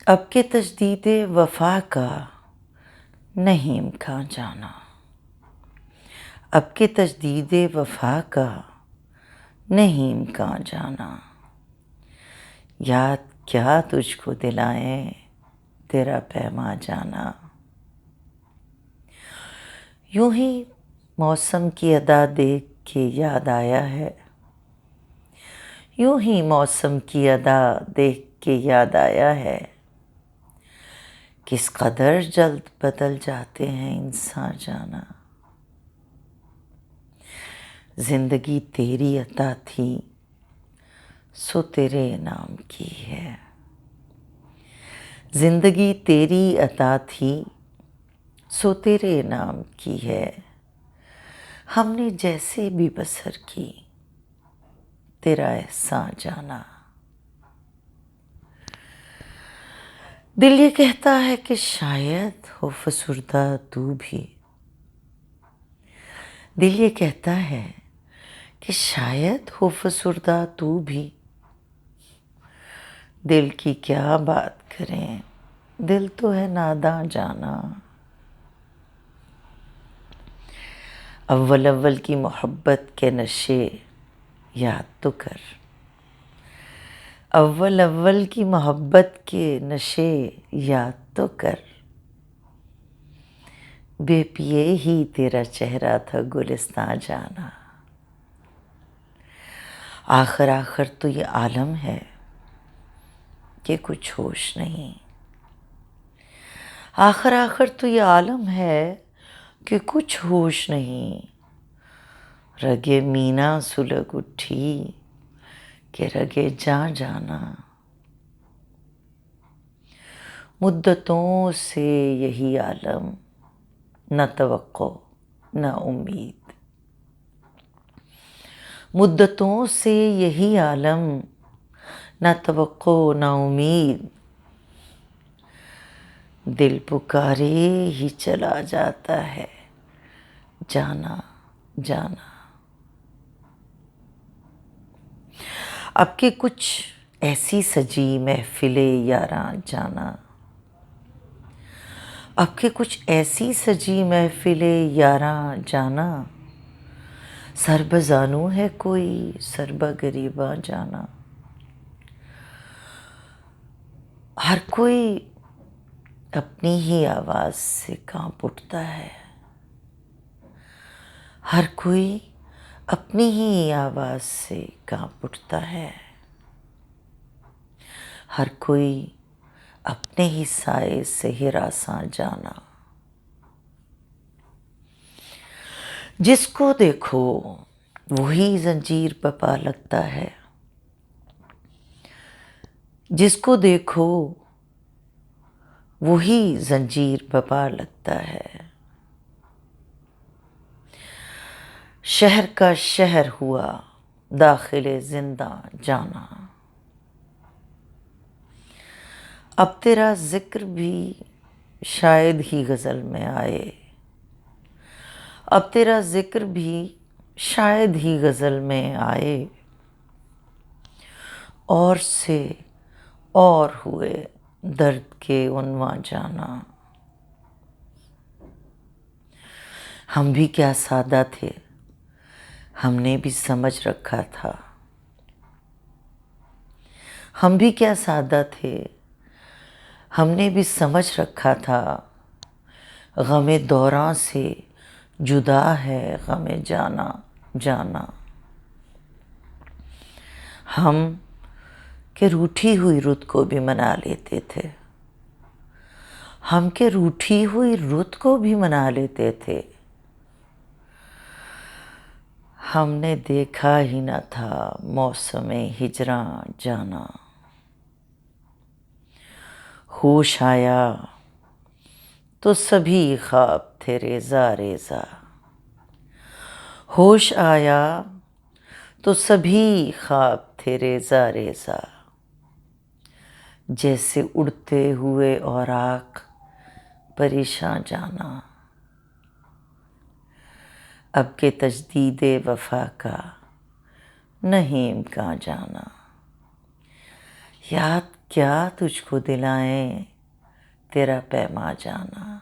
اب کے تجدید وفا کا نہیں امکان جانا، اب کے تجدید وفا کا نہیں امکان جانا، یاد کیا تجھ کو دلائیں تیرا پیما جانا۔ یوں ہی موسم کی ادا دیکھ کے یاد آیا ہے، یوں ہی موسم کی ادا دیکھ کے یاد آیا ہے، کس قدر جلد بدل جاتے ہیں انسان جانا۔ زندگی تیری عطا تھی سو تیرے انعام کی ہے، زندگی تیری عطا تھی سو تیرے انعام کی ہے، ہم نے جیسے بھی بسر کی تیرا احسان جانا۔ دل یہ کہتا ہے کہ شاید ہو فسردہ تو بھی، دل یہ کہتا ہے کہ شاید ہو فسردہ تو بھی، دل کی کیا بات کریں دل تو ہے ناداں جانا۔ اول اول کی محبت کے نشے یاد تو کر، اول اول کی محبت کے نشے یاد تو کر، بے پیے ہی تیرا چہرہ تھا گلستاں جانا۔ آخر آخر تو یہ عالم ہے کہ کچھ ہوش نہیں، آخر آخر تو یہ عالم ہے کہ کچھ ہوش نہیں، رگے مینا سلگ اٹھی کہ رگے جاں جانا۔ مدتوں سے یہی عالم، نہ توقع نہ امید، مدتوں سے یہی عالم، نہ توقع نہ امید، دل پکارے ہی چلا جاتا ہے جانا جانا۔ اب کہ کچھ ایسی سجی محفل یاراں جانا، اب کہ کچھ ایسی سجی محفل یاراں جانا، سر بزانوں ہے کوئی سر بگریباں جانا۔ ہر کوئی اپنی ہی آواز سے کانپ اٹھتا ہے، ہر کوئی اپنی ہی آواز سے کانپ اٹھتا ہے، ہر کوئی اپنے ہی سائے سے ہراساں جانا۔ جس کو دیکھو وہی زنجیر پہ پا لگتا ہے، جس کو دیکھو وہی زنجیر پہ پا لگتا ہے۔ شہر کا شہر ہوا داخل زنداں جانا، اب تیرا ذکر بھی شاید ہی غزل میں آئے، اب تیرا ذکر بھی شاید ہی غزل میں آئے، اور سے اور ہوئے درد کے عنواں جانا۔ ہم بھی کیا سادہ تھے، ہم نے بھی سمجھ رکھا تھا، ہم بھی کیا سادہ تھے، ہم نے بھی سمجھ رکھا تھا، غم دوراں سے جدا ہے غم جانا جانا۔ ہم کہ روٹھی ہوئی رت کو بھی منا لیتے تھے، ہم کہ روٹھی ہوئی رت کو بھی منا لیتے تھے، ہم نے دیکھا ہی نہ تھا موسم ہجراں جانا۔ ہوش آیا تو سبھی خواب تھے ریزہ ریزہ، ہوش آیا تو سبھی خواب تھے ریزہ ریزہ، جیسے اڑتے ہوئے اوراق پریشاں جانا۔ اب کے تجدید وفا کا نہیں امکان جانا، یاد کیا تجھ کو دلائیں تیرا پیما جانا.